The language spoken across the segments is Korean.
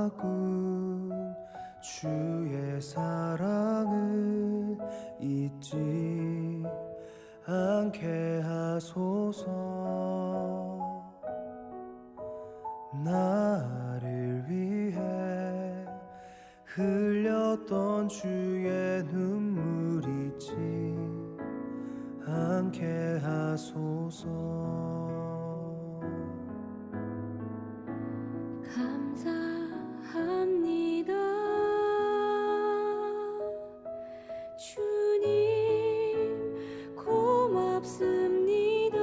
바꾼 주의 사랑을 잊지 않게 하소서. 나를 위해 흘렸던 주의 눈물 잊지 않게 하소서. 감사합니다. 주님 고맙습니다.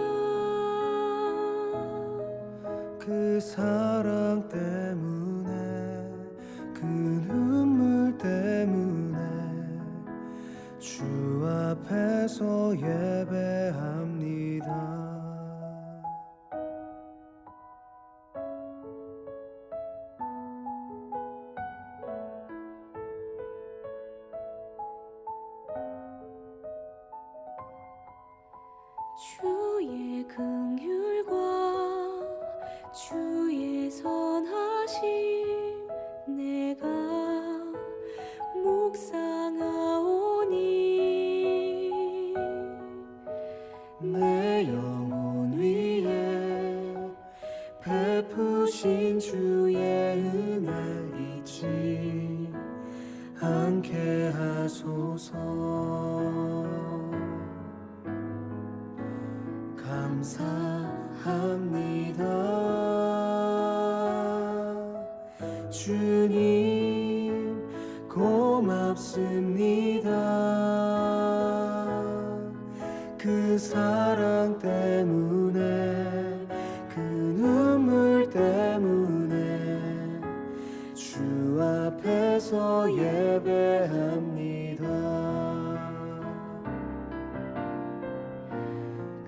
그 사랑 때문에 그 눈물 때문에 주 앞에서 예배합니다. 주의 긍휼과 주의 선하심 내가 묵상하오니 내 영혼 위에 베푸신 주의 은혜 잊지 않게 하소서. 감사합니다. 주님 고맙습니다. 그 사랑 때문에 그 눈물 때문에 주 앞에서 예배합니다.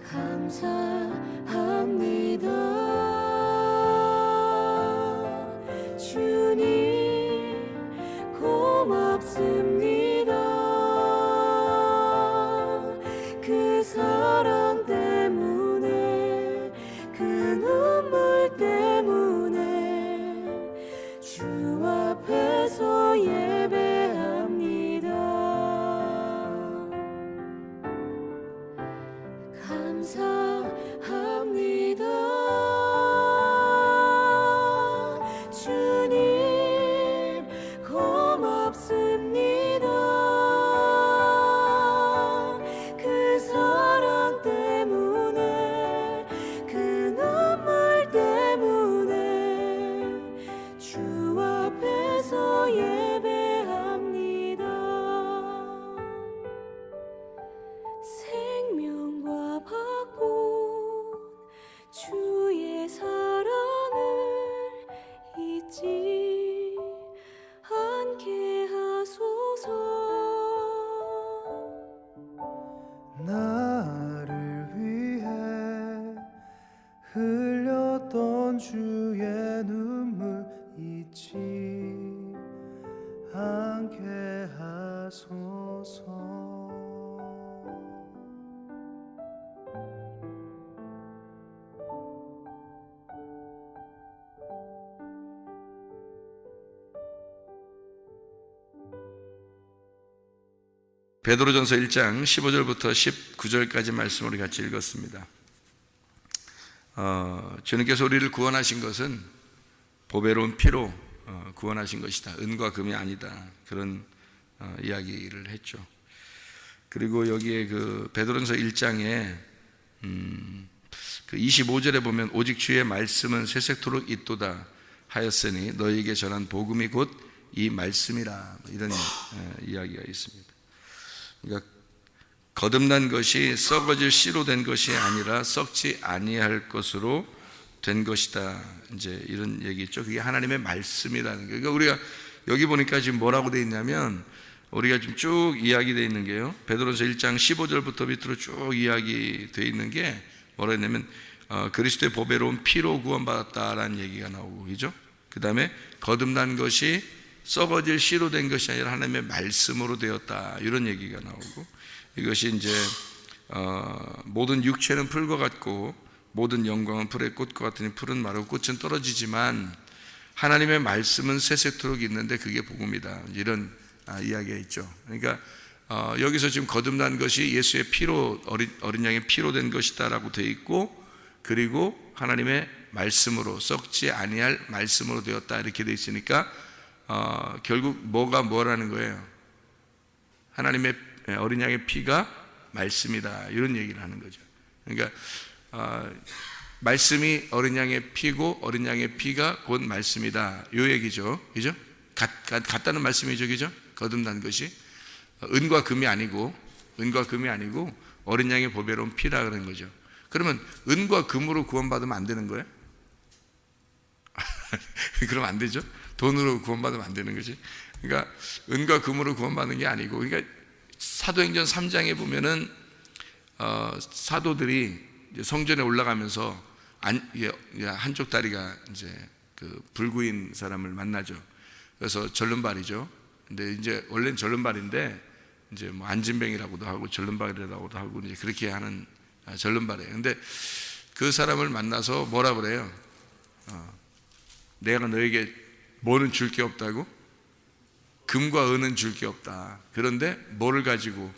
감사합니다. 주님 고맙습니다. 그 사랑 때문에 그 눈물 때문에 주 앞에서 예배합니다. 감사합니다. 주님 고맙습니다. 그 사랑 때문에 그 눈물 때문에 주 앞에서 예배합니다. 생명과 바꾼 주의 사랑을 잊지 않게 하소서. 나를 위해 흘렸던 주의 눈물 잊지 않게 하소서. 베드로전서 1장 15절부터 19절까지 말씀을 우리 같이 읽었습니다. 주님께서 우리를 구원하신 것은 보배로운 피로 구원하신 것이다. 은과 금이 아니다. 그런 이야기를 했죠. 그리고 여기에 그 베드로전서 1장에 그 25절에 보면 오직 주의 말씀은 세세토록 있도다 하였으니 너희에게 전한 복음이 곧 이 말씀이라, 이런 이야기가 있습니다. 그러니까 거듭난 것이 썩어질 씨로 된 것이 아니라 썩지 아니할 것으로 된 것이다. 이제 이런 얘기 있죠. 그게 하나님의 말씀이라는 거예요. 그러니까 우리가 여기 보니까 지금 뭐라고 되어 있냐면, 우리가 지금 쭉 이야기되어 있는 게요, 베드로서 1장 15절부터 밑으로 쭉 이야기되어 있는 게 뭐라 했냐면, 그리스도의 보배로운 피로 구원받았다라는 얘기가 나오고, 그죠? 그 다음에 거듭난 것이 썩어질 씨로 된 것이 아니라 하나님의 말씀으로 되었다, 이런 얘기가 나오고, 이것이 이제 모든 육체는 풀과 같고 모든 영광은 풀의 꽃과 같으니 풀은 마르고 꽃은 떨어지지만 하나님의 말씀은 세세토록 있는데 그게 복음이다. 이런 이야기가 있죠. 그러니까 여기서 지금 거듭난 것이 예수의 피로, 어린 양의 피로 된 것이다라고 되어 있고, 그리고 하나님의 말씀으로, 썩지 아니할 말씀으로 되었다 이렇게 되어 있으니까 결국 뭐가 뭐라는 거예요? 하나님의 어린 양의 피가 말씀이다, 이런 얘기를 하는 거죠. 그러니까 말씀이 어린 양의 피고 어린 양의 피가 곧 말씀이다, 이 얘기죠. 그죠? 같다는 말씀이죠. 그죠? 거듭난 것이 은과 금이 아니고 어린 양의 보배로운 피라 그런 거죠. 그러면 은과 금으로 구원받으면 안 되는 거예요? 그러면 안 되죠. 돈으로 구원받으면 안 되는 거지. 그러니까 은과 금으로 구원받는 게 아니고, 그러니까 사도행전 3장에 보면은 사도들이 이제 성전에 올라가면서 한쪽 다리가 이제 그 불구인 사람을 만나죠. 그래서 절름발이죠. 근데 이제 원래는 절름발인데 이제 뭐 안진뱅이라고도 하고 절름발이라고도 하고 이제 그렇게 하는 절름발이에요. 근데 그 사람을 만나서 뭐라 그래요? 내가 너에게 뭐는 줄 게 없다고? 금과 은은 줄 게 없다. 그런데 뭐를 가지고?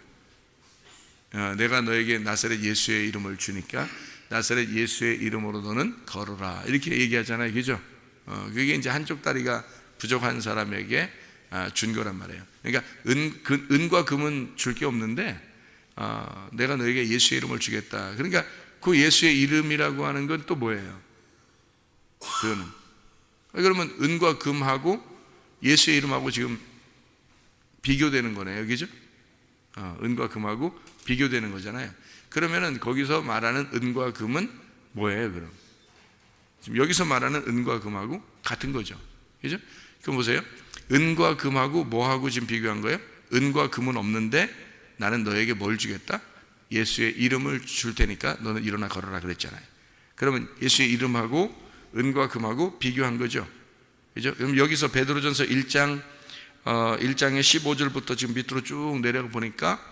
내가 너에게 나사렛 예수의 이름을 주니까 나사렛 예수의 이름으로 너는 걸어라, 이렇게 얘기하잖아요. 그죠? 그게 이제 한쪽 다리가 부족한 사람에게 준 거란 말이에요. 그러니까 은과 금은 줄 게 없는데 내가 너에게 예수의 이름을 주겠다. 그러니까 그 예수의 이름이라고 하는 건 또 뭐예요? 그거는 그러면 은과 금하고 예수의 이름하고 지금 비교되는 거네요. 그죠? 은과 금하고 비교되는 거잖아요. 그러면은 거기서 말하는 은과 금은 뭐예요, 그럼? 지금 여기서 말하는 은과 금하고 같은 거죠. 그죠? 그럼 보세요. 은과 금하고 뭐하고 지금 비교한 거예요? 은과 금은 없는데 나는 너에게 뭘 주겠다? 예수의 이름을 줄 테니까 너는 일어나 걸어라 그랬잖아요. 그러면 예수의 이름하고 은과 금하고 비교한 거죠. 그죠? 그럼 여기서 베드로전서 1장의 15절부터 지금 밑으로 쭉 내려가 보니까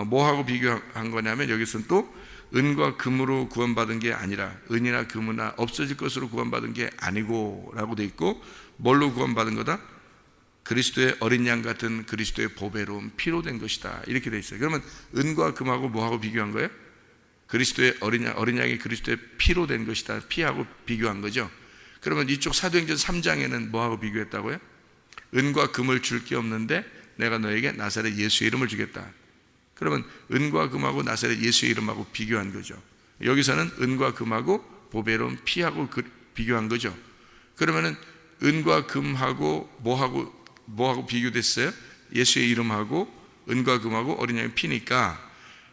뭐하고 비교한 거냐면, 여기서는 또 은과 금으로 구원받은 게 아니라 은이나 금이나 없어질 것으로 구원받은 게 아니고 라고 돼 있고, 뭘로 구원받은 거다? 그리스도의 어린 양 같은 그리스도의 보배로운 피로 된 것이다, 이렇게 돼 있어요. 그러면 은과 금하고 뭐하고 비교한 거예요? 그리스도의 어린 양이 그리스도의 피로 된 것이다, 피하고 비교한 거죠. 그러면 이쪽 사도행전 3장에는 뭐하고 비교했다고요? 은과 금을 줄 게 없는데 내가 너에게 나사렛 예수의 이름을 주겠다. 그러면 은과 금하고 나사렛 예수의 이름하고 비교한 거죠. 여기서는 은과 금하고 보배로운 피하고 비교한 거죠. 그러면은 은과 금하고 뭐하고 비교됐어요? 예수의 이름하고 은과 금하고 어린 양의 피니까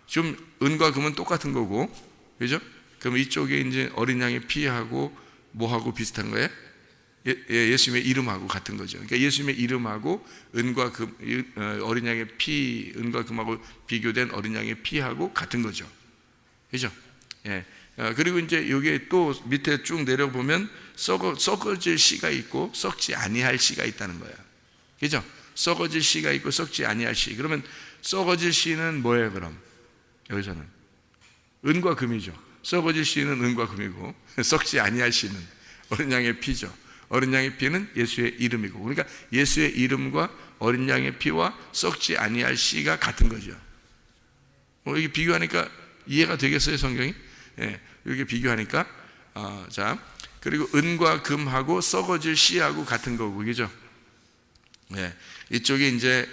지금 은과 금은 똑같은 거고, 그죠? 그럼 이쪽에 이제 어린 양의 피하고 뭐하고 비슷한 거예요? 예수님의 이름하고 같은 거죠. 그러니까 예수님의 이름하고 은과 금, 어린 양의 피, 은과 금하고 비교된 어린 양의 피하고 같은 거죠. 그죠? 예. 그리고 이제 여기에 또 밑에 쭉 내려보면 썩어질 씨가 있고 썩지 아니할 씨가 있다는 거예요. 그죠? 썩어질 씨가 있고 썩지 아니할 씨. 그러면 썩어질 씨는 뭐예요, 그럼? 여기서는 은과 금이죠. 썩어질 씨는 은과 금이고 썩지 아니할 씨는 어린 양의 피죠. 어린 양의 피는 예수의 이름이고, 그러니까 예수의 이름과 어린 양의 피와 썩지 아니할 씨가 같은 거죠. 이게 비교하니까 이해가 되겠어요, 성경이? 예, 이렇게 비교하니까 자, 그리고 은과 금하고 썩어질 씨하고 같은 거고, 그죠? 예, 이쪽에 이제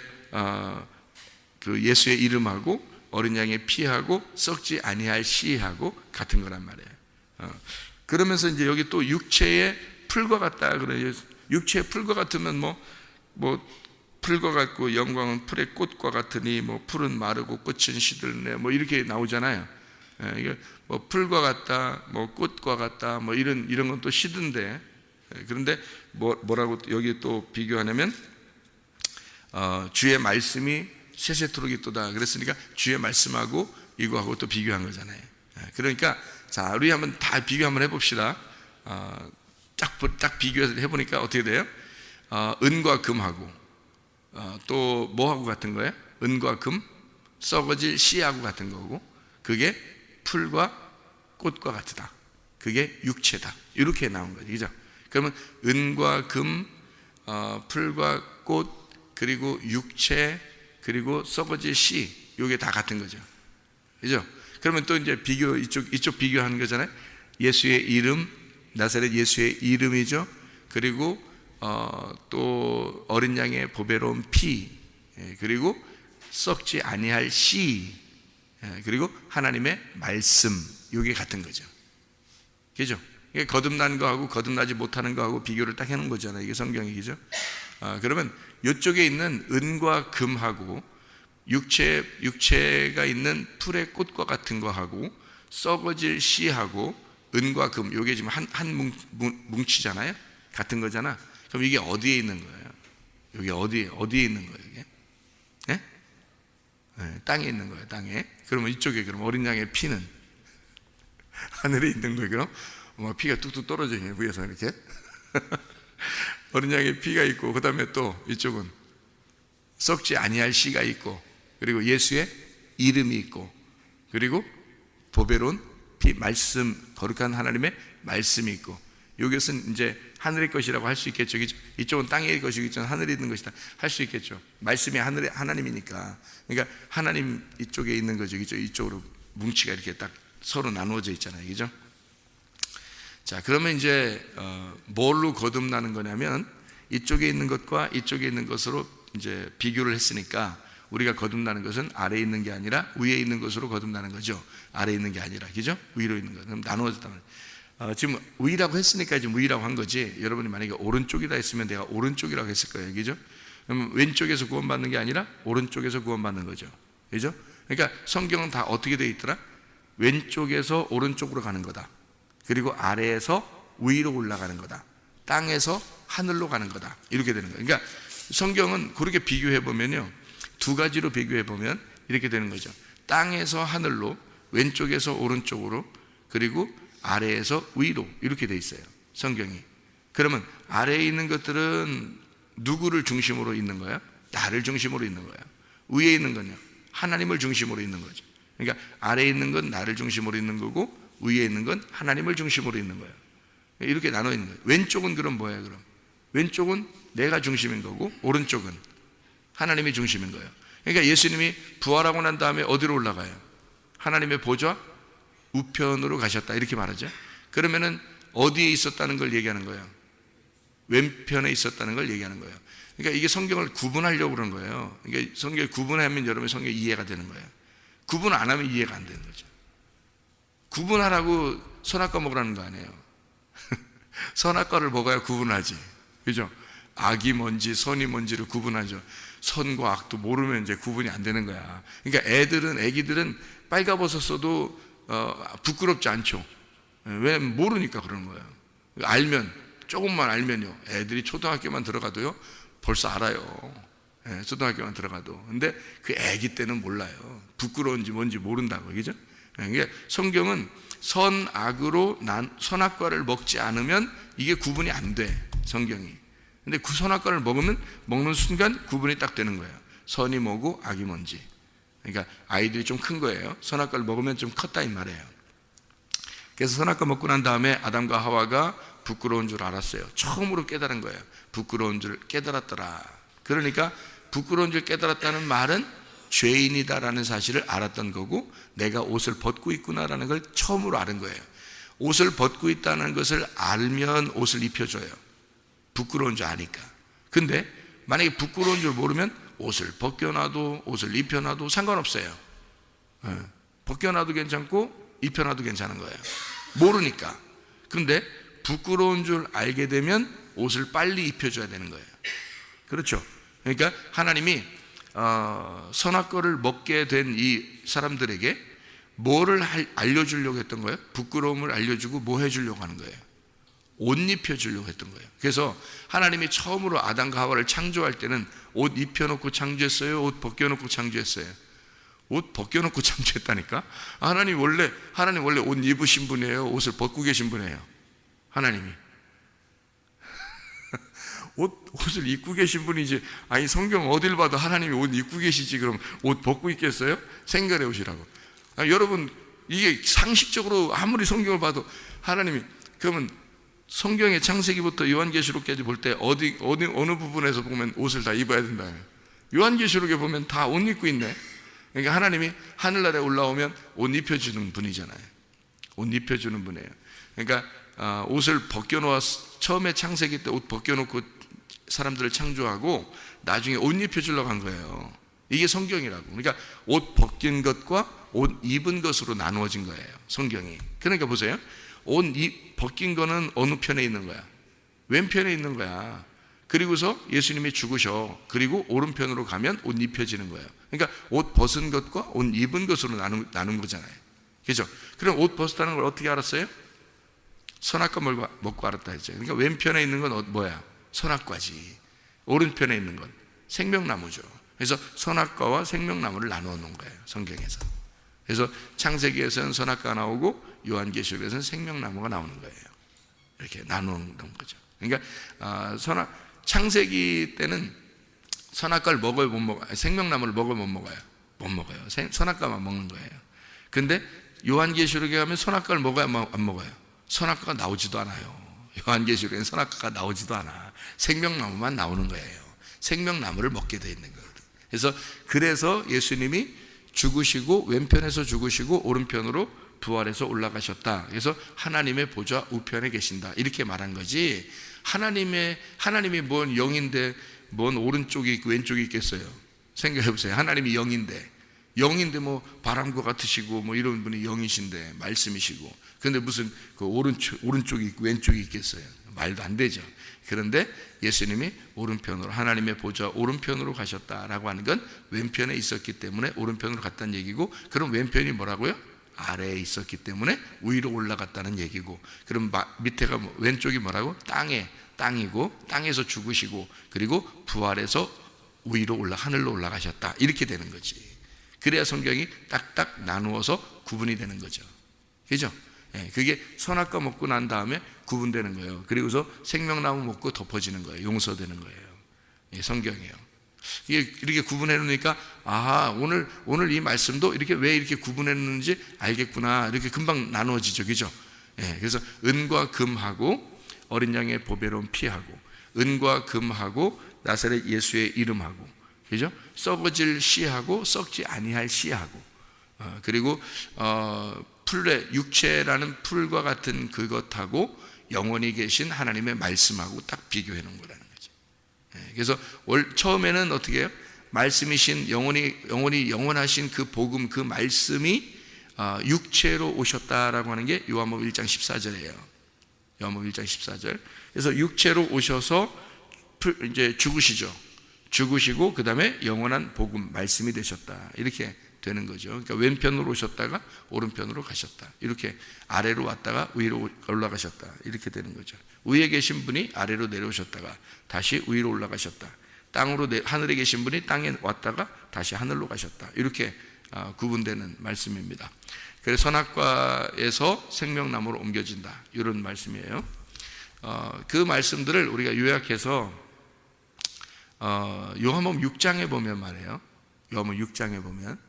그 예수의 이름하고 어린 양의 피하고 썩지 아니할 씨하고 같은 거란 말이에요. 그러면서 이제 여기 또 육체의 풀과 같다 그래요. 육체의 풀과 같으면 뭐 풀과 같고 영광은 풀의 꽃과 같으니 뭐 풀은 마르고 꽃은 시들네 뭐 이렇게 나오잖아요. 이게 뭐 풀과 같다, 뭐 꽃과 같다, 뭐 이런 건 또 시든데, 그런데 뭐라고 여기 또 비교하냐면 주의 말씀이 세세토록 있도다 그랬으니까 주의 말씀하고 이거하고 또 비교한 거잖아요. 그러니까 자, 우리 한번 다 비교 한번 해봅시다. 딱 비교해 보니까 어떻게 돼요? 은과 금하고 또 뭐하고 같은 거예요? 은과 금, 썩어질 씨하고 같은 거고, 그게 풀과 꽃과 같다. 그게 육체다. 이렇게 나온 거죠. 그죠? 그러면 은과 금, 풀과 꽃, 그리고 육체, 그리고 썩어질 씨, 이게 다 같은 거죠. 그죠? 그러면 또 이제 이쪽 비교하는 거잖아요. 예수의 이름, 나사렛 예수의 이름이죠. 그리고 또 어린 양의 보배로운 피, 그리고 썩지 아니할 씨, 그리고 하나님의 말씀, 이게 같은 거죠. 그죠? 이게 거듭난 거하고 거듭나지 못하는 거하고 비교를 딱 해놓은 거잖아요. 이게 성경이죠. 그러면 이쪽에 있는 은과 금하고 육체가 있는 풀의 꽃과 같은 거하고 썩어질 씨하고 은과 금, 이게 지금 한 뭉치잖아요. 같은 거잖아. 그럼 이게 어디에 있는 거예요? 여기 어디에 있는 거예요? 이게? 네? 네, 땅에 있는 거예요. 땅에. 그러면 이쪽에 그럼 어린 양의 피는 하늘에 있는 거예요. 그럼 피가 뚝뚝 떨어져 있네요. 위에서 이렇게. 어린 양의 피가 있고, 그 다음에 또 이쪽은 썩지 아니할 씨가 있고, 그리고 예수의 이름이 있고, 그리고 보배로운 피, 말씀, 거룩한 하나님의 말씀이 있고, 이것은 이제 하늘의 것이라고 할 수 있겠죠. 이쪽은 땅의 것이고 이쪽은 하늘에 있는 것이다 할 수 있겠죠. 말씀이 하나님이니까. 그러니까 하나님 이쪽에 있는 거죠. 이쪽으로 뭉치가 이렇게 딱 서로 나누어져 있잖아요. 그죠? 자, 그러면 이제 뭘로 거듭나는 거냐면 이쪽에 있는 것과 이쪽에 있는 것으로 이제 비교를 했으니까 우리가 거듭나는 것은 아래에 있는 게 아니라 위에 있는 것으로 거듭나는 거죠. 아래에 있는 게 아니라, 그죠? 위로 있는 것. 그럼 나누어졌단 말이에요. 지금 위라고 했으니까 지금 위라고 한 거지. 여러분이 만약에 오른쪽이다 했으면 내가 오른쪽이라고 했을 거예요. 그죠? 그럼 왼쪽에서 구원받는 게 아니라 오른쪽에서 구원받는 거죠. 그죠? 그러니까 성경은 다 어떻게 되어 있더라? 왼쪽에서 오른쪽으로 가는 거다. 그리고 아래에서 위로 올라가는 거다. 땅에서 하늘로 가는 거다. 이렇게 되는 거예요. 그러니까 성경은 그렇게 비교해 보면요, 두 가지로 비교해 보면 이렇게 되는 거죠. 땅에서 하늘로, 왼쪽에서 오른쪽으로, 그리고 아래에서 위로, 이렇게 돼 있어요. 성경이. 그러면 아래에 있는 것들은 누구를 중심으로 있는 거야? 나를 중심으로 있는 거야. 위에 있는 건요, 하나님을 중심으로 있는 거죠. 그러니까 아래에 있는 건 나를 중심으로 있는 거고, 위에 있는 건 하나님을 중심으로 있는 거예요. 이렇게 나눠 있는 거예요. 왼쪽은 그럼 뭐예요? 그럼 왼쪽은 내가 중심인 거고, 오른쪽은 하나님이 중심인 거예요. 그러니까 예수님이 부활하고 난 다음에 어디로 올라가요? 하나님의 보좌 우편으로 가셨다, 이렇게 말하죠. 그러면은 어디에 있었다는 걸 얘기하는 거예요? 왼편에 있었다는 걸 얘기하는 거예요. 그러니까 이게 성경을 구분하려고 그러는 거예요. 그러니까 성경을 구분하면 여러분 성경 이해가 되는 거예요. 구분 안 하면 이해가 안 되는 거죠. 구분하라고 선악과 먹으라는 거 아니에요. 선악과를 먹어야 구분하지. 그죠? 악이 뭔지 선이 뭔지를 구분하죠. 선과 악도 모르면 이제 구분이 안 되는 거야. 그러니까 애기들은 빨가벗어 써도 부끄럽지 않죠. 왜? 모르니까 그러는 거예요. 알면, 조금만 알면요, 애들이 초등학교만 들어가도요 벌써 알아요. 초등학교만 들어가도. 근데 그 애기 때는 몰라요. 부끄러운지 뭔지 모른다고. 그죠? 그러니까 성경은 선악으로 선악과를 먹지 않으면 이게 구분이 안 돼, 성경이. 근데 그 선악과를 먹는 순간 구분이 딱 되는 거예요. 선이 뭐고 악이 뭔지. 그러니까 아이들이 좀 큰 거예요. 선악과를 먹으면 좀 컸다 이 말이에요. 그래서 선악과 먹고 난 다음에 아담과 하와가 부끄러운 줄 알았어요. 처음으로 깨달은 거예요. 부끄러운 줄 깨달았더라. 그러니까 부끄러운 줄 깨달았다는 말은 죄인이다라는 사실을 알았던 거고, 내가 옷을 벗고 있구나라는 걸 처음으로 알은 거예요. 옷을 벗고 있다는 것을 알면 옷을 입혀줘요. 부끄러운 줄 아니까. 근데 만약에 부끄러운 줄 모르면 옷을 벗겨놔도 옷을 입혀놔도 상관없어요. 벗겨놔도 괜찮고 입혀놔도 괜찮은 거예요. 모르니까. 근데 부끄러운 줄 알게 되면 옷을 빨리 입혀줘야 되는 거예요. 그렇죠? 그러니까 하나님이 선악과를 먹게 된 이 사람들에게 뭐를 알려주려고 했던 거예요? 부끄러움을 알려주고 뭐 해주려고 하는 거예요? 옷 입혀주려고 했던 거예요. 그래서 하나님이 처음으로 아담과 하와를 창조할 때는 옷 입혀놓고 창조했어요? 옷 벗겨놓고 창조했어요? 옷 벗겨놓고 창조했다니까? 하나님 원래 옷 입으신 분이에요? 옷을 벗고 계신 분이에요? 하나님이. 옷을 입고 계신 분이지. 아니, 성경 어딜 봐도 하나님이 옷 입고 계시지, 그럼 옷 벗고 있겠어요? 생결해 오시라고. 여러분, 이게 상식적으로 아무리 성경을 봐도 하나님이, 그러면 성경의 창세기부터 요한계시록까지 볼 때 어느 부분에서 보면 옷을 다 입어야 된다. 요한계시록에 보면 다 옷 입고 있네. 그러니까 하나님이 하늘나라에 올라오면 옷 입혀주는 분이잖아요. 옷 입혀주는 분이에요. 그러니까 옷을 벗겨놓아 처음에 창세기 때 옷 벗겨놓고 사람들을 창조하고 나중에 옷 입혀주려고 한 거예요. 이게 성경이라고. 그러니까 옷 벗긴 것과 옷 입은 것으로 나누어진 거예요, 성경이. 그러니까 보세요. 옷 벗긴 거는 어느 편에 있는 거야? 왼편에 있는 거야. 그리고서 예수님이 죽으셔. 그리고 오른편으로 가면 옷 입혀지는 거예요. 그러니까 옷 벗은 것과 옷 입은 것으로 나눈 거잖아요. 그죠? 그럼 옷 벗었다는 걸 어떻게 알았어요? 선악과 먹고 알았다 했죠. 그러니까 왼편에 있는 건 뭐야? 선악과지. 오른편에 있는 건 생명나무죠. 그래서 선악과와 생명나무를 나누어 놓은 거예요, 성경에서. 그래서 창세기에서는 선악과가 나오고 요한계시록에서는 생명나무가 나오는 거예요. 이렇게 나누는 거죠. 그러니까 창세기 때는 선악과를 먹어요, 못 먹어요? 생명나무를 먹어요, 못 먹어요? 못 먹어요. 선악과만 먹는 거예요. 근데 요한계시록에 가면 선악과를 먹어요, 안 먹어요? 선악과가 나오지도 않아요. 요한계시록에는 선악과가 나오지도 않아. 생명나무만 나오는 거예요. 생명나무를 먹게 되어 있는 거예요. 그래서 예수님이 죽으시고 왼편에서 죽으시고 오른편으로 부활해서 올라가셨다. 그래서 하나님의 보좌 우편에 계신다. 이렇게 말한 거지. 하나님이 뭔 영인데 뭔 오른쪽이 있고 왼쪽이 있겠어요? 생각해 보세요. 하나님이 영인데 뭐 바람과 같으시고 뭐 이런 분이 영이신데 말씀이시고, 근데 무슨 그 오른쪽이 있고 왼쪽이 있겠어요? 말도 안 되죠. 그런데 예수님이 오른편으로, 하나님의 보좌 오른편으로 가셨다라고 하는 건 왼편에 있었기 때문에 오른편으로 갔다는 얘기고, 그럼 왼편이 뭐라고요? 아래에 있었기 때문에 위로 올라갔다는 얘기고, 그럼 밑에가 왼쪽이 뭐라고? 땅이고, 땅에서 죽으시고 그리고 부활해서 위로 하늘로 올라가셨다. 이렇게 되는 거지. 그래야 성경이 딱딱 나누어서 구분이 되는 거죠. 그죠? 그게 선악과 먹고 난 다음에 구분되는 거예요. 그리고서 생명나무 먹고 덮어지는 거예요. 용서되는 거예요. 성경이에요. 이게 이렇게 구분해 놓으니까 오늘 이 말씀도 왜 이렇게 구분해 놓는지 알겠구나. 이렇게 금방 나누어지죠. 그죠? 그래서 은과 금하고 어린 양의 보배로운 피하고, 은과 금하고 나사렛 예수의 이름하고, 그죠? 썩어질 씨하고 썩지 아니할 씨하고, 그리고 풀의 육체라는 풀과 같은 그것하고 영원히 계신 하나님의 말씀하고 딱 비교해 놓은 거라는 거죠. 그래서 처음에는 어떻게 해요? 말씀이신 영원하신 그 복음, 그 말씀이 육체로 오셨다라고 하는 게 요한복음 1장 14절이에요. 요한복음 1장 14절. 그래서 육체로 오셔서 이제 죽으시고 그 다음에 영원한 복음, 말씀이 되셨다. 이렇게 되는 거죠. 그러니까 왼편으로 오셨다가 오른편으로 가셨다. 이렇게 아래로 왔다가 위로 올라가셨다. 이렇게 되는 거죠. 위에 계신 분이 아래로 내려오셨다가 다시 위로 올라가셨다. 하늘에 계신 분이 땅에 왔다가 다시 하늘로 가셨다. 이렇게 구분되는 말씀입니다. 그래서 선악과에서 생명나무로 옮겨진다. 이런 말씀이에요. 그 말씀들을 우리가 요약해서 요한복음 6장에 보면 말이에요. 요한복음 6장에 보면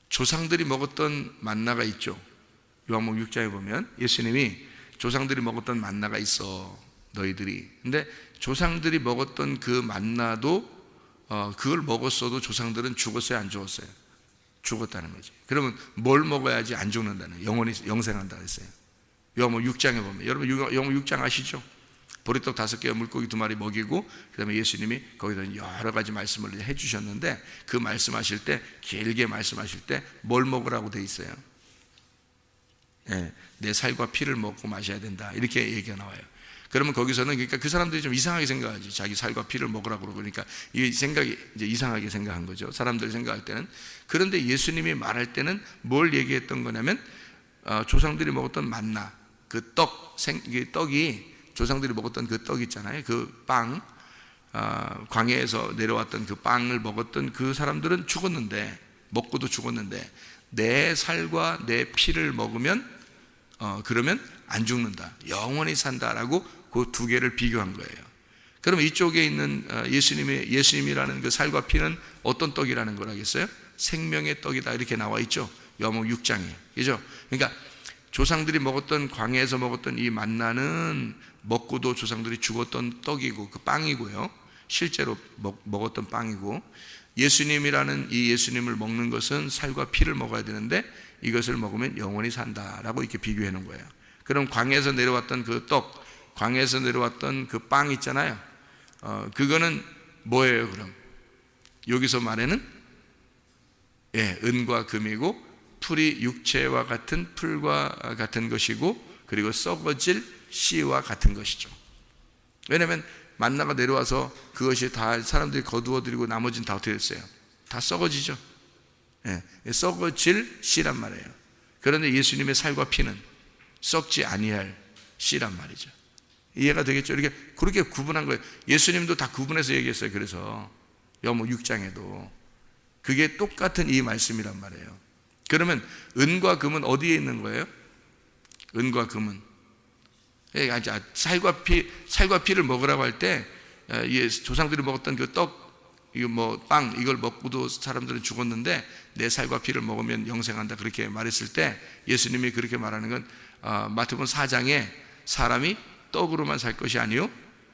조상들이 먹었던 만나가 있죠. 요한복음 6장에 보면 예수님이 조상들이 먹었던 만나가 있어, 너희들이. 근데 조상들이 먹었던 그 만나도 그걸 먹었어도 조상들은 죽었어요, 안 죽었어요? 죽었다는 거지. 그러면 뭘 먹어야지 안 죽는다는, 영원히 영생한다 그랬어요. 요한복음 6장에 보면, 여러분 요한복음 6장 아시죠? 보리떡 5개와 물고기 2마리 먹이고 그 다음에 예수님이 거기서 여러 가지 말씀을 해주셨는데, 그 말씀하실 때, 길게 말씀하실 때 뭘 먹으라고 돼 있어요? 내 살과 피를 먹고 마셔야 된다, 이렇게 얘기가 나와요. 그러면 거기서는, 그러니까 그 사람들이 좀 이상하게 생각하지. 자기 살과 피를 먹으라고 그러니까 이 생각이 이제 이상하게 생각한 거죠, 사람들이 생각할 때는. 그런데 예수님이 말할 때는 뭘 얘기했던 거냐면 조상들이 먹었던 만나, 그 떡이 조상들이 먹었던 그 떡 있잖아요. 그 빵, 광야에서 내려왔던 그 빵을 먹었던 그 사람들은 죽었는데, 먹고도 죽었는데, 내 살과 내 피를 먹으면 그러면 안 죽는다, 영원히 산다라고 그 두 개를 비교한 거예요. 그러면 이쪽에 있는 예수님이라는 그 살과 피는 어떤 떡이라는 걸 알겠어요? 생명의 떡이다, 이렇게 나와 있죠. 요한복음 6장에. 그죠? 그러니까 조상들이 먹었던 광야에서 먹었던 이 만나는 먹고도 조상들이 죽었던 떡이고 그 빵이고요. 실제로 먹었던 빵이고, 예수님이라는 이 예수님을 먹는 것은 살과 피를 먹어야 되는데 이것을 먹으면 영원히 산다라고 이렇게 비교해 놓은 거예요. 그럼 광야에서 내려왔던 그 떡, 광야에서 내려왔던 그 빵 있잖아요. 그거는 뭐예요? 그럼 여기서 말하는 은과 금이고, 풀이 육체와 같은 풀과 같은 것이고, 그리고 썩어질 씨와 같은 것이죠. 왜냐하면 만나가 내려와서 그것이 다 사람들이 거두어들이고 나머지는 다 어떻게 됐어요? 다 썩어지죠. 썩어질 씨란 말이에요. 그런데 예수님의 살과 피는 썩지 아니할 씨란 말이죠. 이해가 되겠죠? 이렇게 그렇게 구분한 거예요. 예수님도 다 구분해서 얘기했어요. 그래서 요한복음 6장에도 그게 똑같은 이 말씀이란 말이에요. 그러면 은과 금은 어디에 있는 거예요? 은과 금은 살과 피를 먹으라고 할 때 조상들이 먹었던 그 떡, 이거 뭐 빵, 이걸 먹고도 사람들은 죽었는데 내 살과 피를 먹으면 영생한다, 그렇게 말했을 때 예수님이 그렇게 말하는 건 마태복음 4장에 사람이 떡으로만 살 것이 아니요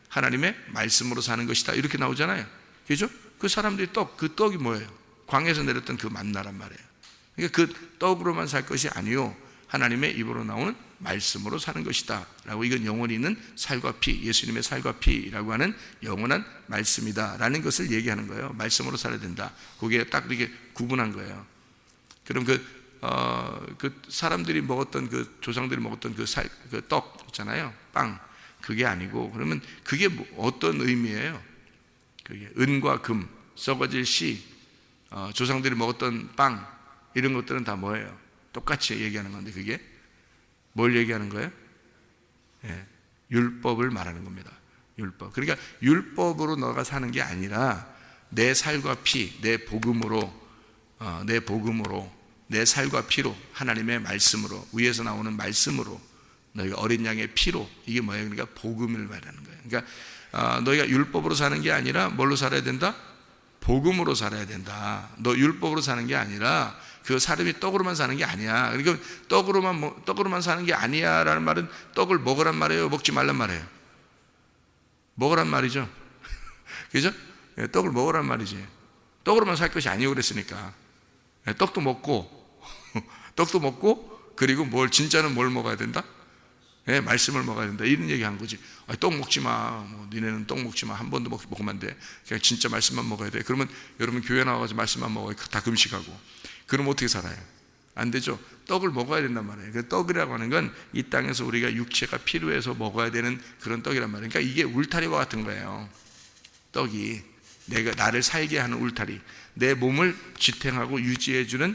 하나님의 말씀으로 사는 것이다, 이렇게 나오잖아요. 그죠? 그 사람들이 그 떡이 뭐예요? 광야에서 내렸던 그 만나란 말이에요. 그러니까 그 떡으로만 살 것이 아니요 하나님의 입으로 나오는 말씀으로 사는 것이다 라고, 이건 영원히 있는 살과 피, 예수님의 살과 피라고 하는 영원한 말씀이다 라는 것을 얘기하는 거예요. 말씀으로 살아야 된다. 그게 딱 이렇게 구분한 거예요. 그럼 그 사람들이 먹었던 그 조상들이 먹었던 그 떡 있잖아요, 빵, 그게 아니고, 그러면 그게 어떤 의미예요? 그게 은과 금, 썩어질 씨, 조상들이 먹었던 빵, 이런 것들은 다 뭐예요? 똑같이 얘기하는 건데, 그게 뭘 얘기하는 거예요? 율법을 말하는 겁니다. 율법. 그러니까 율법으로 너가 사는 게 아니라 내 살과 피, 내 복음으로, 내 살과 피로, 하나님의 말씀으로, 위에서 나오는 말씀으로, 너희가 어린 양의 피로, 이게 뭐예요? 그러니까 복음을 말하는 거예요. 그러니까 너희가 율법으로 사는 게 아니라 뭘로 살아야 된다? 복음으로 살아야 된다. 너 율법으로 사는 게 아니라, 그 사람이 떡으로만 사는 게 아니야. 그러니까 떡으로만 사는 게 아니야 라는 말은 떡을 먹으란 말이에요, 먹지 말란 말이에요? 먹으란 말이죠. 그죠? 떡을 먹으란 말이지. 떡으로만 살 것이 아니고 그랬으니까 떡도 먹고 그리고 진짜는 뭘 먹어야 된다? 말씀을 먹어야 된다, 이런 얘기 한 거지. 떡 먹지 마, 니네는 떡 먹지 마, 한 번도 먹으면 안 돼, 그냥 진짜 말씀만 먹어야 돼. 그러면 여러분 교회 나와서 말씀만 먹어요. 다 금식하고. 그럼 어떻게 살아요? 안 되죠. 떡을 먹어야 된단 말이에요. 그 떡이라고 하는 건 이 땅에서 우리가 육체가 필요해서 먹어야 되는 그런 떡이란 말이에요. 그러니까 이게 울타리와 같은 거예요. 떡이 나를 살게 하는 울타리, 내 몸을 지탱하고 유지해주는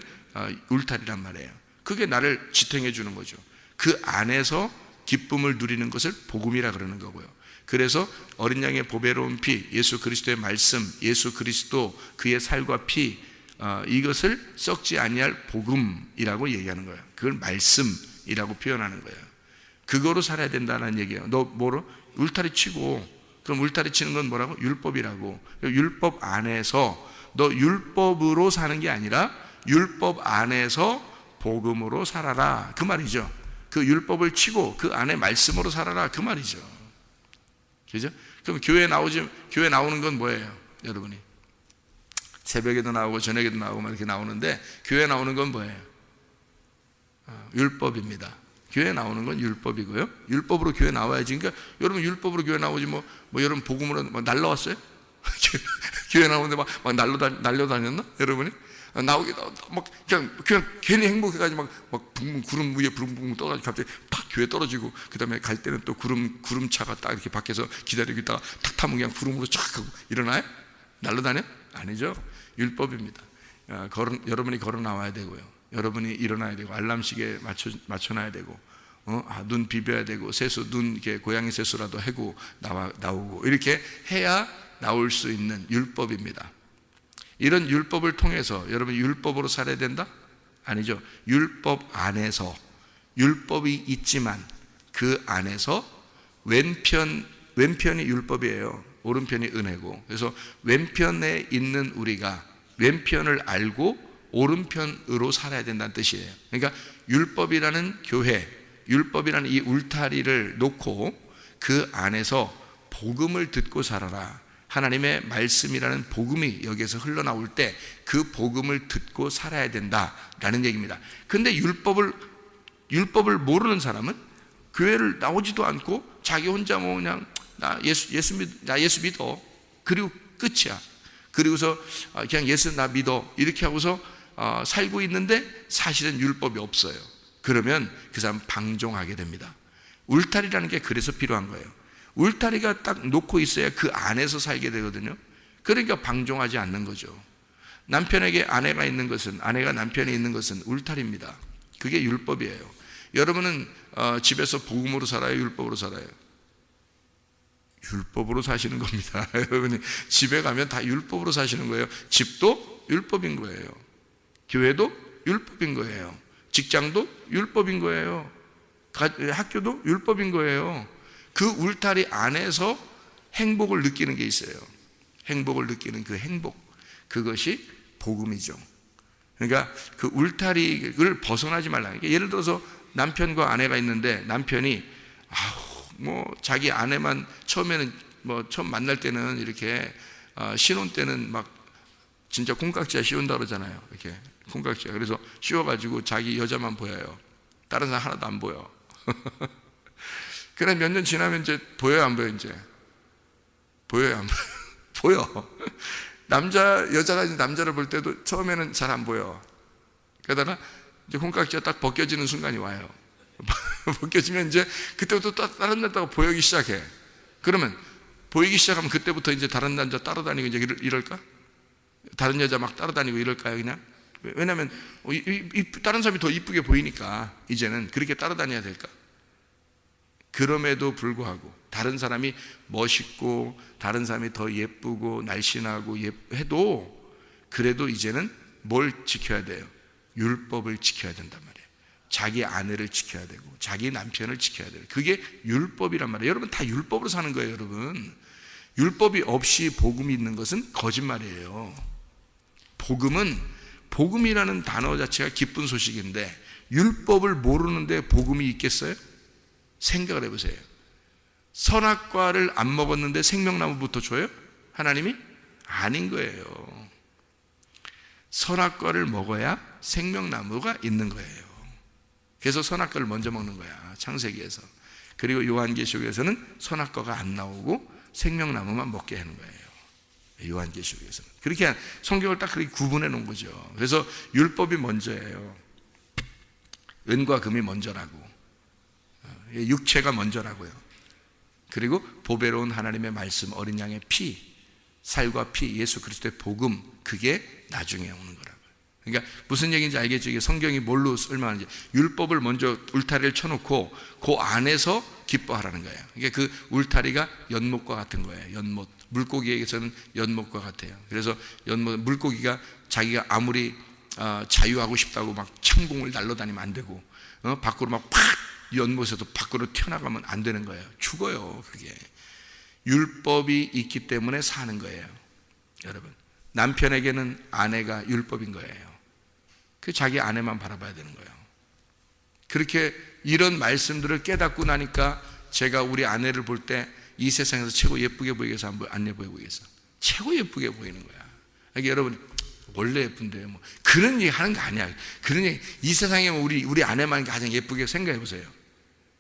울타리란 말이에요. 그게 나를 지탱해주는 거죠. 그 안에서 기쁨을 누리는 것을 복음이라 그러는 거고요. 그래서 어린 양의 보배로운 피, 예수 그리스도의 말씀, 예수 그리스도 그의 살과 피, 이것을 썩지 아니할 복음이라고 얘기하는 거예요. 그걸 말씀이라고 표현하는 거예요. 그거로 살아야 된다는 얘기예요. 너 뭐로? 울타리 치고. 그럼 울타리 치는 건 뭐라고? 율법이라고. 율법 안에서, 너 율법으로 사는 게 아니라 율법 안에서 복음으로 살아라, 그 말이죠. 그 율법을 치고 그 안에 말씀으로 살아라, 그 말이죠. 그죠? 그럼 교회 나오는 건 뭐예요, 여러분이? 새벽에도 나오고 저녁에도 나오고 막 이렇게 나오는데, 교회 나오는 건 뭐예요? 율법입니다. 교회 나오는 건 율법이고요. 율법으로 교회 나와야지. 그러니까 여러분 율법으로 교회 나오지 뭐 여러분 복음으로 막 날라왔어요? 교회 나오는데 막 날려다녔나? 여러분이? 나오게 막 그냥 괜히 행복해가지고 막 구름 위에 붕붕 떠가지고 갑자기 팍 교회 떨어지고, 그 다음에 갈 때는 또 구름차가 딱 이렇게 밖에서 기다리고 있다가 탁 타면 그냥 구름으로 쫙 하고 일어나요? 날라다녀? 아니죠. 율법입니다. 여러분이 걸어 나와야 되고요. 여러분이 일어나야 되고, 알람시계에 맞춰놔야 되고, 눈 비벼야 되고, 세수, 눈 이렇게 고양이 세수라도 해고 나오고, 이렇게 해야 나올 수 있는 율법입니다. 이런 율법을 통해서 여러분 율법으로 살아야 된다? 아니죠. 율법 안에서, 율법이 있지만 그 안에서 왼편이 율법이에요. 오른편이 은혜고. 그래서 왼편에 있는 우리가 왼편을 알고 오른편으로 살아야 된다는 뜻이에요. 그러니까 율법이라는 교회, 율법이라는 이 울타리를 놓고 그 안에서 복음을 듣고 살아라. 하나님의 말씀이라는 복음이 여기에서 흘러나올 때 그 복음을 듣고 살아야 된다라는 얘기입니다. 근데 율법을 모르는 사람은 교회를 나오지도 않고 자기 혼자 뭐 그냥 나 예수 믿어. 그리고 끝이야. 그리고서 그냥 예수 나 믿어. 이렇게 하고서 살고 있는데 사실은 율법이 없어요. 그러면 그 사람 방종하게 됩니다. 울타리라는 게 그래서 필요한 거예요. 울타리가 딱 놓고 있어야 그 안에서 살게 되거든요. 그러니까 방종하지 않는 거죠. 남편에게 아내가 있는 것은, 아내가 남편이 있는 것은 울타리입니다. 그게 율법이에요. 여러분은 집에서 복음으로 살아요? 율법으로 살아요? 율법으로 사시는 겁니다. 여러분이 집에 가면 다 율법으로 사시는 거예요. 집도 율법인 거예요. 교회도 율법인 거예요. 직장도 율법인 거예요. 학교도 율법인 거예요. 그 울타리 안에서 행복을 느끼는 게 있어요. 행복을 느끼는 그 행복, 그것이 복음이죠. 그러니까 그 울타리를 벗어나지 말라. 예를 들어서 남편과 아내가 있는데 남편이 뭐 자기 아내만 처음에는 뭐 처음 만날 때는 이렇게 신혼 때는 막 진짜 콩깍지가 씌운다 그러잖아요. 이렇게 콩깍지가. 그래서 씌워가지고 자기 여자만 보여요. 다른 사람 하나도 안 보여. 그래 몇 년 지나면 이제 보여요, 안 보여? 이제 보여요, 안 보여? 보여. 여자가 남자를 볼 때도 처음에는 잘 안 보여. 그러다가 이제 콩깍지가 딱 벗겨지는 순간이 와요. 벗겨지면 이제 그때부터 다른 남자가 보이기 시작해. 그러면 보이기 시작하면 그때부터 이제 다른 남자 따라다니고 이제 이럴까? 다른 여자 막 따라다니고 이럴까요, 그냥? 왜냐하면 다른 사람이 더 이쁘게 보이니까 이제는 그렇게 따라다녀야 될까? 그럼에도 불구하고 다른 사람이 멋있고 다른 사람이 더 예쁘고 날씬하고 해도 그래도 이제는 뭘 지켜야 돼요? 율법을 지켜야 된단 말이에요. 자기 아내를 지켜야 되고 자기 남편을 지켜야 돼요. 그게 율법이란 말이에요. 여러분 다 율법으로 사는 거예요. 여러분 율법이 없이 복음이 있는 것은 거짓말이에요. 복음이라는 단어 자체가 기쁜 소식인데 율법을 모르는데 복음이 있겠어요? 생각을 해보세요. 선악과를 안 먹었는데 생명나무부터 줘요? 하나님이? 아닌 거예요. 선악과를 먹어야 생명나무가 있는 거예요. 그래서 선악과를 먼저 먹는 거야, 창세기에서. 그리고 요한계시록에서는 선악과가 안 나오고 생명나무만 먹게 하는 거예요. 요한계시록에서는. 그렇게 성경을 딱 그렇게 구분해 놓은 거죠. 그래서 율법이 먼저예요. 은과 금이 먼저라고. 육체가 먼저라고요. 그리고 보배로운 하나님의 말씀, 어린 양의 피, 살과 피, 예수 그리스도의 복음, 그게 나중에 오는 거라고요. 그러니까 무슨 얘기인지 알겠죠? 이게 성경이 뭘로 설명하는지. 율법을 먼저 울타리를 쳐놓고 그 안에서 기뻐하라는 거예요. 이게 그 울타리가 연못과 같은 거예요. 연못. 물고기에게서는 연못과 같아요. 그래서 물고기가 자기가 아무리 자유하고 싶다고 막 창공을 날아다니면 안 되고 밖으로 막 팍 연못에서 밖으로 튀어나가면 안 되는 거예요. 죽어요. 그게 율법이 있기 때문에 사는 거예요. 여러분 남편에게는 아내가 율법인 거예요. 그 자기 아내만 바라봐야 되는 거예요. 그렇게 이런 말씀들을 깨닫고 나니까 제가 우리 아내를 볼 때 이 세상에서 최고 예쁘게 보이겠어, 안 예쁘게 보이겠어? 최고 예쁘게 보이는 거야. 그러니까 여러분 원래 예쁜데 뭐 그런 얘기 하는 거 아니야. 그런 얘기, 이 세상에 우리 아내만 가장 예쁘게 생각해 보세요.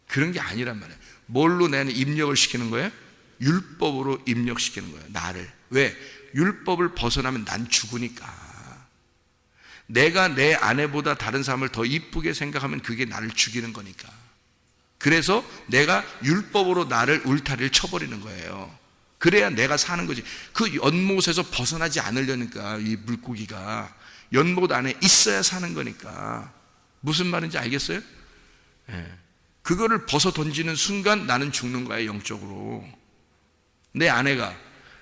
그런 게 아니란 말이에요. 뭘로 나는 입력을 시키는 거예요? 율법으로 입력시키는 거예요. 나를. 왜? 율법을 벗어나면 난 죽으니까. 내가 내 아내보다 다른 사람을 더 이쁘게 생각하면 그게 나를 죽이는 거니까. 그래서 내가 율법으로 나를 울타리를 쳐버리는 거예요. 그래야 내가 사는 거지. 그 연못에서 벗어나지 않으려니까 이 물고기가 연못 안에 있어야 사는 거니까. 무슨 말인지 알겠어요? 네. 그거를 벗어 던지는 순간 나는 죽는 거야, 영적으로. 내 아내가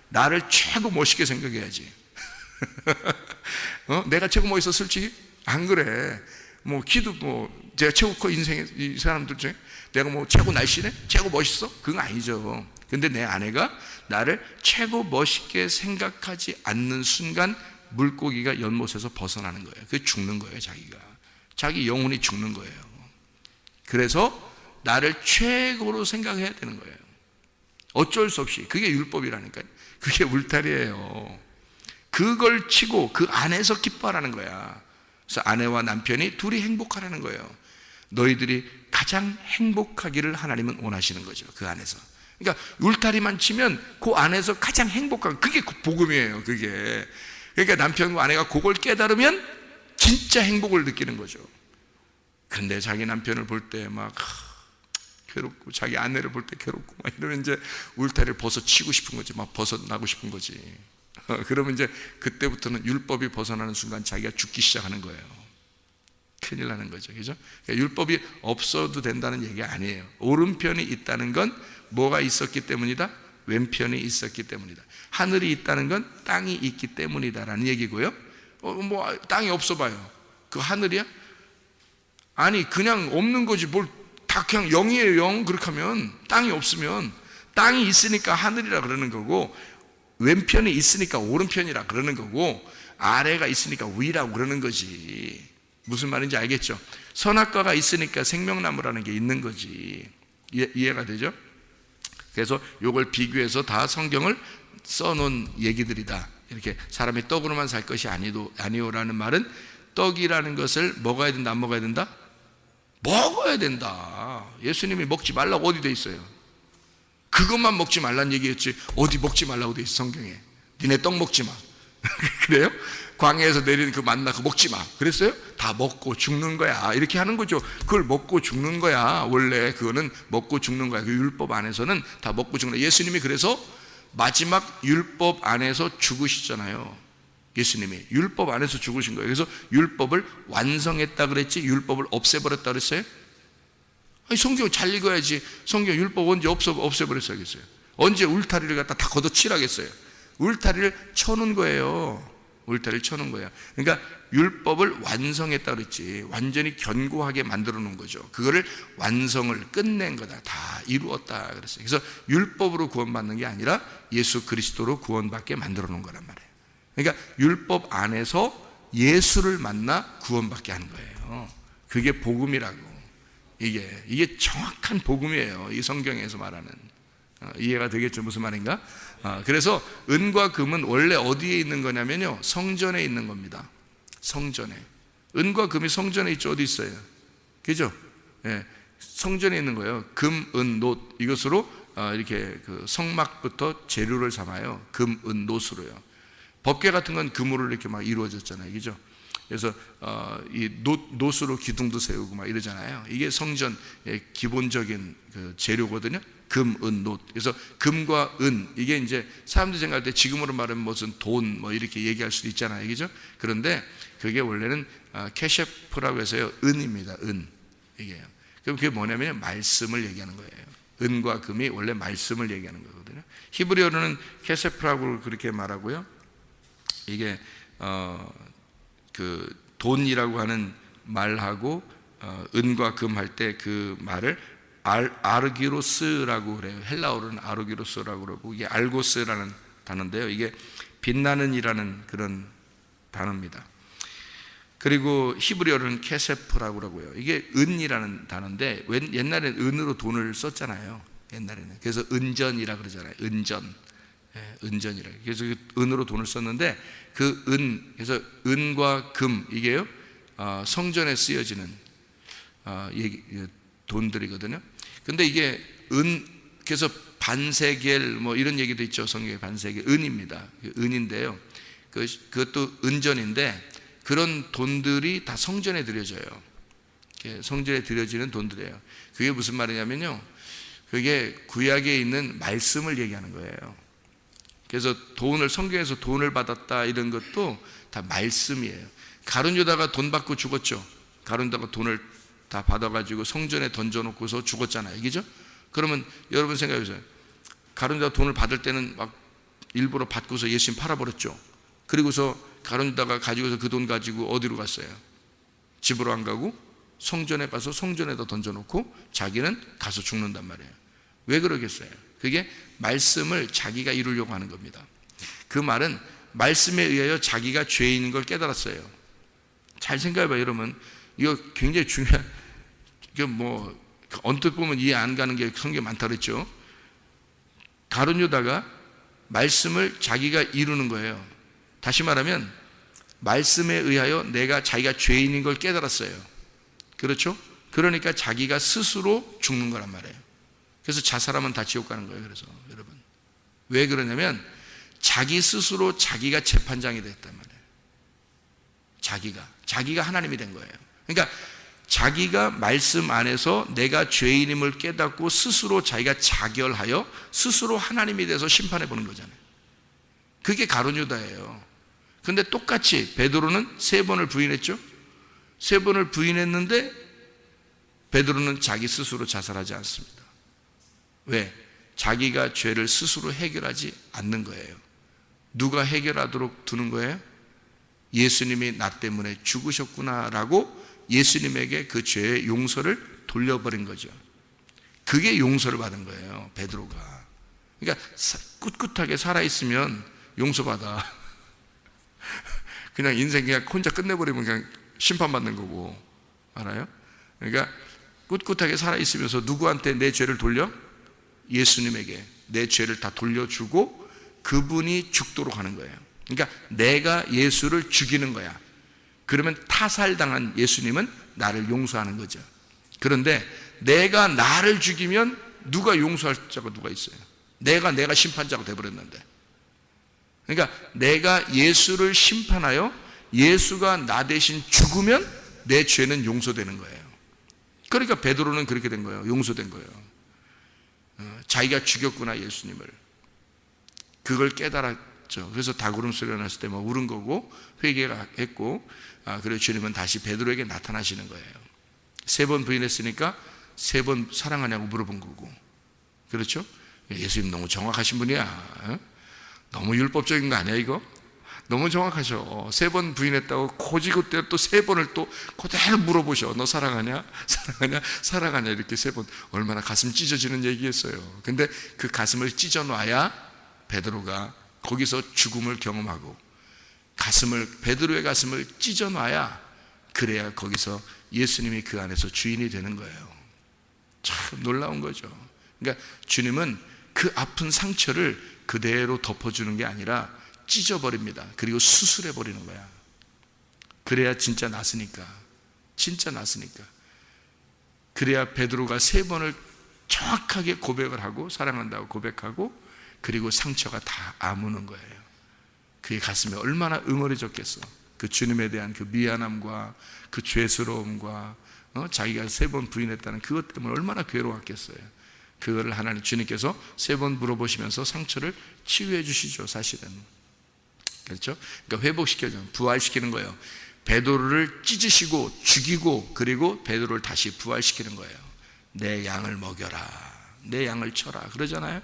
나를 최고 멋있게 생각해야지. 내가 최고 멋있어 솔직히? 안 그래. 뭐 키도 뭐 제가 최고 커, 인생에 이 사람들 중에 내가 뭐 최고 날씬해? 최고 멋있어? 그건 아니죠. 근데 내 아내가 나를 최고 멋있게 생각하지 않는 순간 물고기가 연못에서 벗어나는 거예요. 그게 죽는 거예요, 자기가. 자기 영혼이 죽는 거예요. 그래서 나를 최고로 생각해야 되는 거예요. 어쩔 수 없이. 그게 율법이라니까요. 그게 울타리예요. 그걸 치고 그 안에서 기뻐하라는 거야. 그래서 아내와 남편이 둘이 행복하라는 거예요. 너희들이 가장 행복하기를 하나님은 원하시는 거죠. 그 안에서. 그러니까 울타리만 치면 그 안에서 가장 행복한, 그게 복음이에요. 그게. 그러니까 남편과 아내가 그걸 깨달으면 진짜 행복을 느끼는 거죠. 근데 자기 남편을 볼 때 막 괴롭고, 자기 아내를 볼 때 괴롭고 막 이러면 이제 울타리를 벗어치고 싶은 거지. 막 벗어나고 싶은 거지. 그러면 이제 그때부터는 율법이 벗어나는 순간 자기가 죽기 시작하는 거예요. 큰일 나는 거죠. 그죠? 그러니까 율법이 없어도 된다는 얘기 아니에요. 오른편이 있다는 건 뭐가 있었기 때문이다? 왼편이 있었기 때문이다. 하늘이 있다는 건 땅이 있기 때문이다라는 얘기고요. 뭐 땅이 없어 봐요. 그 하늘이야? 아니 그냥 없는 거지. 뭘 다 그냥 0이에요. 0. 그렇게 하면 땅이 없으면, 땅이 있으니까 하늘이라 그러는 거고, 왼편이 있으니까 오른편이라 그러는 거고, 아래가 있으니까 위라고 그러는 거지. 무슨 말인지 알겠죠? 선악과가 있으니까 생명나무라는 게 있는 거지. 이해가 되죠? 그래서 이걸 비교해서 다 성경을 써놓은 얘기들이다. 이렇게 사람이 떡으로만 살 것이 아니오라는 말은 떡이라는 것을 먹어야 된다, 안 먹어야 된다? 먹어야 된다. 예수님이 먹지 말라고 어디 돼 있어요? 그것만 먹지 말란 얘기였지 어디 먹지 말라고 돼 있어 성경에. 니네 떡 먹지 마. 그래요? 광야에서 내리는 그 만나 그거 먹지 마 그랬어요? 다 먹고 죽는 거야 이렇게 하는 거죠. 그걸 먹고 죽는 거야. 원래 그거는 먹고 죽는 거야. 그 율법 안에서는 다 먹고 죽는 거야. 예수님이 그래서 마지막 율법 안에서 죽으시잖아요. 예수님이 율법 안에서 죽으신 거예요. 그래서 율법을 완성했다 그랬지 율법을 없애버렸다 그랬어요? 아니, 성경 잘 읽어야지. 성경 율법 언제 없애버렸어야겠어요? 언제 울타리를 갖다 다 걷어치라겠어요? 울타리를 쳐놓은 거예요. 울타리를 쳐놓은 거야. 그러니까 율법을 완성했다 그랬지 완전히 견고하게 만들어 놓은 거죠. 그거를 완성을 끝낸 거다. 다 이루었다 그랬어요. 그래서 율법으로 구원받는 게 아니라 예수 그리스도로 구원받게 만들어 놓은 거란 말이에요. 그러니까 율법 안에서 예수를 만나 구원받게 하는 거예요. 그게 복음이라고. 이게 정확한 복음이에요. 이 성경에서 말하는. 이해가 되겠죠? 무슨 말인가? 그래서 은과 금은 원래 어디에 있는 거냐면요, 성전에 있는 겁니다. 성전에. 은과 금이 성전에 있죠. 어디 있어요? 그죠? 예, 성전에 있는 거예요. 금, 은, 놋 이것으로 이렇게 그 성막부터 재료를 삼아요. 금, 은, 놋으로요. 법궤 같은 건 금으로 이렇게 막 이루어졌잖아요. 그죠? 그래서 이 놋으로 기둥도 세우고 막 이러잖아요. 이게 성전의 기본적인 그 재료거든요. 금, 은, 놋. 그래서 금과 은 이게 이제 사람들이 생각할 때 지금으로 말하면 무슨 돈 뭐 이렇게 얘기할 수도 있잖아요. 그죠? 그런데 그게 원래는 캐셰프라고 해서요. 은입니다. 은. 이게요. 그럼 그게 뭐냐면 말씀을 얘기하는 거예요. 은과 금이 원래 말씀을 얘기하는 거거든요. 히브리어로는 캐셰프라고 그렇게 말하고요. 이게 그 돈이라고 하는 말하고 은과 금 할 때 그 말을 아르기로스라고 그래요. 헬라어로는 아르기로스라고 그러고 이게 알고스라는 단어인데요. 이게 빛나는이라는 그런 단어입니다. 그리고 히브리어로는 케세프라고 그러고요. 이게 은이라는 단어인데 옛날에는 은으로 돈을 썼잖아요. 옛날에는. 그래서 은전이라 그러잖아요. 은전. 은전이라. 그래서 은으로 돈을 썼는데 그 은, 그래서 은과 금 이게요 성전에 쓰여지는 돈들이거든요. 근데 이게 은, 그래서 반세겔 뭐 이런 얘기도 있죠. 성경에 반세겔 은입니다. 은인데요. 그것도 은전인데 그런 돈들이 다 성전에 드려져요. 성전에 드려지는 돈들이에요. 그게 무슨 말이냐면요, 그게 구약에 있는 말씀을 얘기하는 거예요. 그래서 돈을, 성경에서 돈을 받았다 이런 것도 다 말씀이에요. 가룟 유다가 돈 받고 죽었죠. 가룟 유다가 돈을 다 받아가지고 성전에 던져놓고서 죽었잖아요. 그죠? 그러면 여러분 생각해보세요. 가룟 유다가 돈을 받을 때는 막 일부러 받고서 예수님 팔아버렸죠. 그리고서 가룟 유다가 가지고서 그 돈 가지고 어디로 갔어요? 집으로 안 가고 성전에 가서 성전에다 던져놓고 자기는 가서 죽는단 말이에요. 왜 그러겠어요? 그게 말씀을 자기가 이루려고 하는 겁니다. 그 말은 말씀에 의하여 자기가 죄인인 걸 깨달았어요. 잘 생각해봐요. 여러분, 이거 굉장히 중요한, 이게 뭐 언뜻 보면 이해 안 가는 게 성경에 많다 그랬죠. 가룟 유다가 말씀을 자기가 이루는 거예요. 다시 말하면 말씀에 의하여 자기가 죄인인 걸 깨달았어요. 그렇죠? 그러니까 자기가 스스로 죽는 거란 말이에요. 그래서 자살하면 다 지옥 가는 거예요. 그래서 여러분, 왜 그러냐면 자기 스스로 자기가 재판장이 됐단 말이에요. 자기가 하나님이 된 거예요. 그러니까 자기가 말씀 안에서 내가 죄인임을 깨닫고 스스로 자기가 자결하여 스스로 하나님이 돼서 심판해 보는 거잖아요. 그게 가룟 유다예요. 근데 똑같이 베드로는 3번을 부인했죠. 3번을 부인했는데 베드로는 자기 스스로 자살하지 않습니다. 왜? 자기가 죄를 스스로 해결하지 않는 거예요. 누가 해결하도록 두는 거예요? 예수님이 나 때문에 죽으셨구나라고 예수님에게 그 죄의 용서를 돌려버린 거죠. 그게 용서를 받은 거예요, 베드로가. 그러니까 꿋꿋하게 살아있으면 용서받아. 그냥 인생 그냥 혼자 끝내버리면 그냥 심판받는 거고, 알아요? 그러니까 꿋꿋하게 살아있으면서 누구한테 내 죄를 돌려? 예수님에게 내 죄를 다 돌려주고 그분이 죽도록 하는 거예요. 그러니까 내가 예수를 죽이는 거야. 그러면 타살당한 예수님은 나를 용서하는 거죠. 그런데 내가 나를 죽이면 누가 용서할 자가 누가 있어요? 내가 심판자가 돼버렸는데. 그러니까 내가 예수를 심판하여 예수가 나 대신 죽으면 내 죄는 용서되는 거예요. 그러니까 베드로는 그렇게 된 거예요. 용서된 거예요. 자기가 죽였구나 예수님을. 그걸 깨달았죠. 그래서 닭울음 소리가 났을 때 막 울은 거고 회개가 했고, 그리고 주님은 다시 베드로에게 나타나시는 거예요. 3번 부인했으니까 3번 사랑하냐고 물어본 거고, 그렇죠? 예수님 너무 정확하신 분이야. 너무 율법적인 거 아니야 이거? 너무 정확하셔. 3번 부인했다고 고지고대 또 3번을 또 그대로 물어보셔. 너 사랑하냐? 사랑하냐? 사랑하냐? 이렇게 3번. 얼마나 가슴 찢어지는 얘기였어요. 근데 그 가슴을 찢어놔야 베드로가 거기서 죽음을 경험하고, 베드로의 가슴을 찢어놔야, 그래야 거기서 예수님이 그 안에서 주인이 되는 거예요. 참 놀라운 거죠. 그러니까 주님은 그 아픈 상처를 그대로 덮어주는 게 아니라 찢어버립니다. 그리고 수술해버리는 거야. 그래야 진짜 낫으니까. 그래야 베드로가 3번을 정확하게 고백을 하고 사랑한다고 고백하고, 그리고 상처가 다 아무는 거예요. 그의 가슴에 얼마나 응어리졌겠어. 그 주님에 대한 그 미안함과 그 죄스러움과 자기가 3번 부인했다는 그것 때문에 얼마나 괴로웠겠어요. 그거를 하나님 주님께서 3번 물어보시면서 상처를 치유해 주시죠, 사실은. 그렇죠? 그러니까 회복시켜주는, 부활시키는 거예요. 베드로를 찢으시고 죽이고, 그리고 베드로를 다시 부활시키는 거예요. 내 양을 먹여라, 내 양을 쳐라 그러잖아요.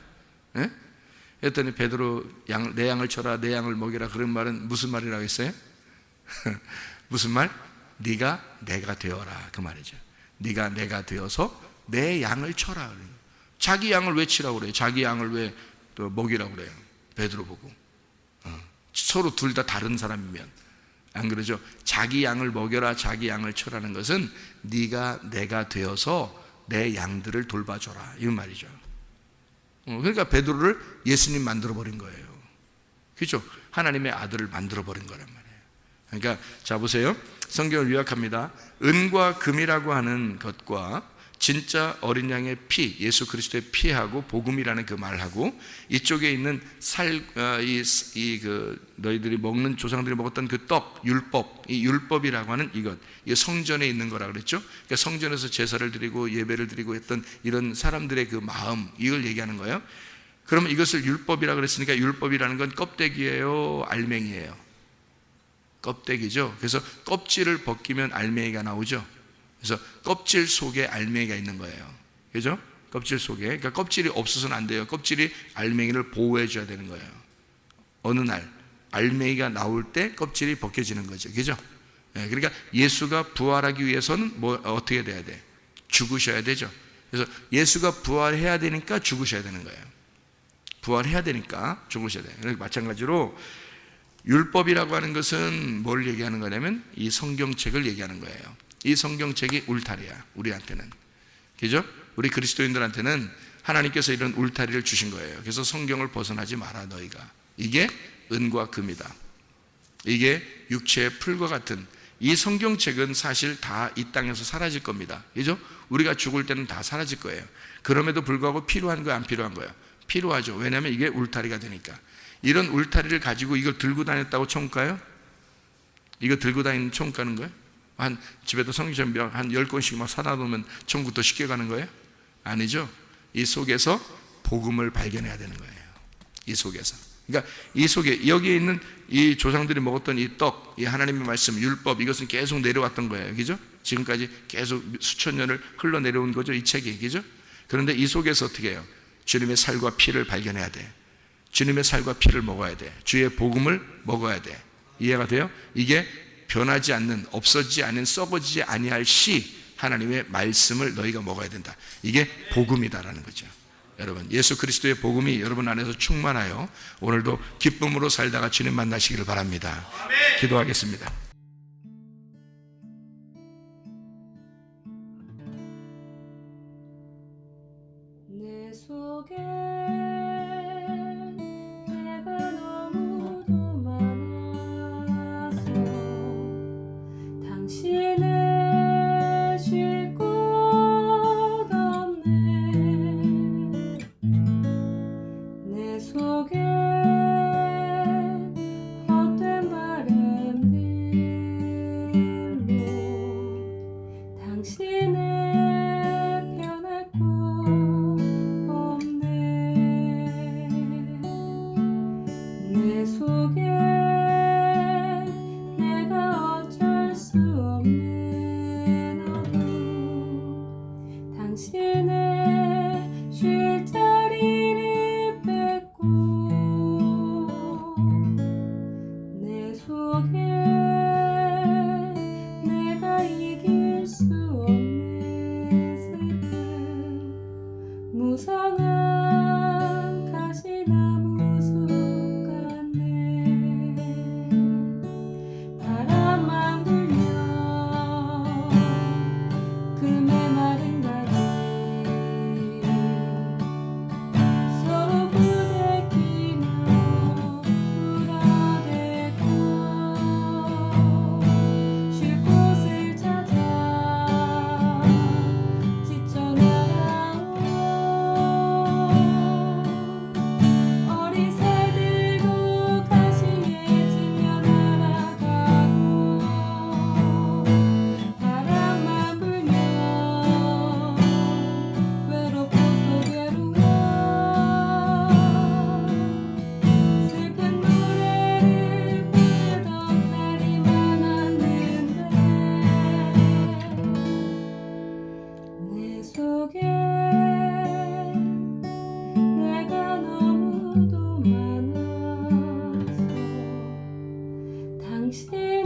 예? 그랬더니 베드로 내 양을 쳐라, 내 양을 먹여라, 그런 말은 무슨 말이라고 했어요? 무슨 말? 네가 내가 되어라, 그 말이죠. 네가 내가 되어서 내 양을 쳐라. 자기 양을 왜 치라고 그래요? 자기 양을 왜 또 먹이라고 그래요? 베드로 보고. 서로 둘 다 다른 사람이면 안 그러죠? 자기 양을 먹여라, 자기 양을 쳐라는 것은 네가 내가 되어서 내 양들을 돌봐줘라, 이 말이죠. 그러니까 베드로를 예수님 만들어버린 거예요. 그렇죠? 하나님의 아들을 만들어버린 거란 말이에요. 그러니까 자 보세요. 성경을 요약합니다. 은과 금이라고 하는 것과 진짜 어린 양의 피, 예수 그리스도의 피하고 복음이라는 그 말하고, 이쪽에 있는 너희들이 먹는 조상들이 먹었던 그 떡, 율법, 이 율법이라고 하는 이것, 이 성전에 있는 거라 그랬죠. 그러니까 성전에서 제사를 드리고 예배를 드리고 했던 이런 사람들의 그 마음, 이걸 얘기하는 거예요. 그러면 이것을 율법이라고 그랬으니까 율법이라는 건 껍데기예요, 알맹이예요? 껍데기죠. 그래서 껍질을 벗기면 알맹이가 나오죠. 그래서 껍질 속에 알맹이가 있는 거예요. 그죠? 껍질 속에. 그러니까 껍질이 없어서는 안 돼요. 껍질이 알맹이를 보호해 줘야 되는 거예요. 어느 날 알맹이가 나올 때 껍질이 벗겨지는 거죠. 그죠? 네, 그러니까 예수가 부활하기 위해서는 어떻게 돼야 돼? 죽으셔야 되죠. 그래서 예수가 부활해야 되니까 죽으셔야 되는 거예요. 부활해야 되니까 죽으셔야 돼요. 그러니까 마찬가지로 율법이라고 하는 것은 뭘 얘기하는 거냐면 이 성경책을 얘기하는 거예요. 이 성경책이 울타리야, 우리한테는. 그죠? 우리 그리스도인들한테는 하나님께서 이런 울타리를 주신 거예요. 그래서 성경을 벗어나지 마라 너희가. 이게 은과 금이다. 이게 육체의 풀과 같은 이 성경책은 사실 다 이 땅에서 사라질 겁니다. 그죠? 우리가 죽을 때는 다 사라질 거예요. 그럼에도 불구하고 필요한 거야, 안 필요한 거야? 필요하죠. 왜냐하면 이게 울타리가 되니까. 이런 울타리를 가지고 이걸 들고 다녔다고 천국 가요? 이거 들고 다니는 천국 가는 거예요? 한 집에도 성경 한 10권씩 막 사다 놓으면 천국 더 쉽게 가는 거예요? 아니죠. 이 속에서 복음을 발견해야 되는 거예요. 이 속에서. 그러니까 이 속에 여기에 있는 이 조상들이 먹었던 이 떡, 이 하나님의 말씀, 율법, 이것은 계속 내려왔던 거예요. 그죠? 지금까지 계속 수천 년을 흘러내려온 거죠. 이 책이. 그죠? 그런데 이 속에서 어떻게 해요? 주님의 살과 피를 발견해야 돼. 주님의 살과 피를 먹어야 돼. 주의 복음을 먹어야 돼. 이해가 돼요? 이게 변하지 않는, 없어지지 않은, 썩어지지 아니할 시 하나님의 말씀을 너희가 먹어야 된다. 이게 복음이다라는 거죠. 여러분, 예수 그리스도의 복음이 여러분 안에서 충만하여 오늘도 기쁨으로 살다가 주님 만나시기를 바랍니다. 기도하겠습니다. 내 속에 내가 너무도 많아서 당신을 쉴 곳 없네. 내 속에 헛된 바램들로 당신을 변할 곳 없네. 내 속에 내가 어쩔 수 없는 어둠 당신의 쉴 자리를 뺏고 내 속에 내가 이길 수 없는 슬픔 무성한 가시나무 숲 같네. 바람만 불면 그 메마른 가지 서로 부대끼며 울어대고 쉴 곳을 찾아 지쳐 날아온 어리새들고 가시에 찔려 날아가고 바람만 불면 외롭고 또 괴로워 슬픈 노래를 부르던 날이 많았는데 내 속에 내가 너무도 많아서 당신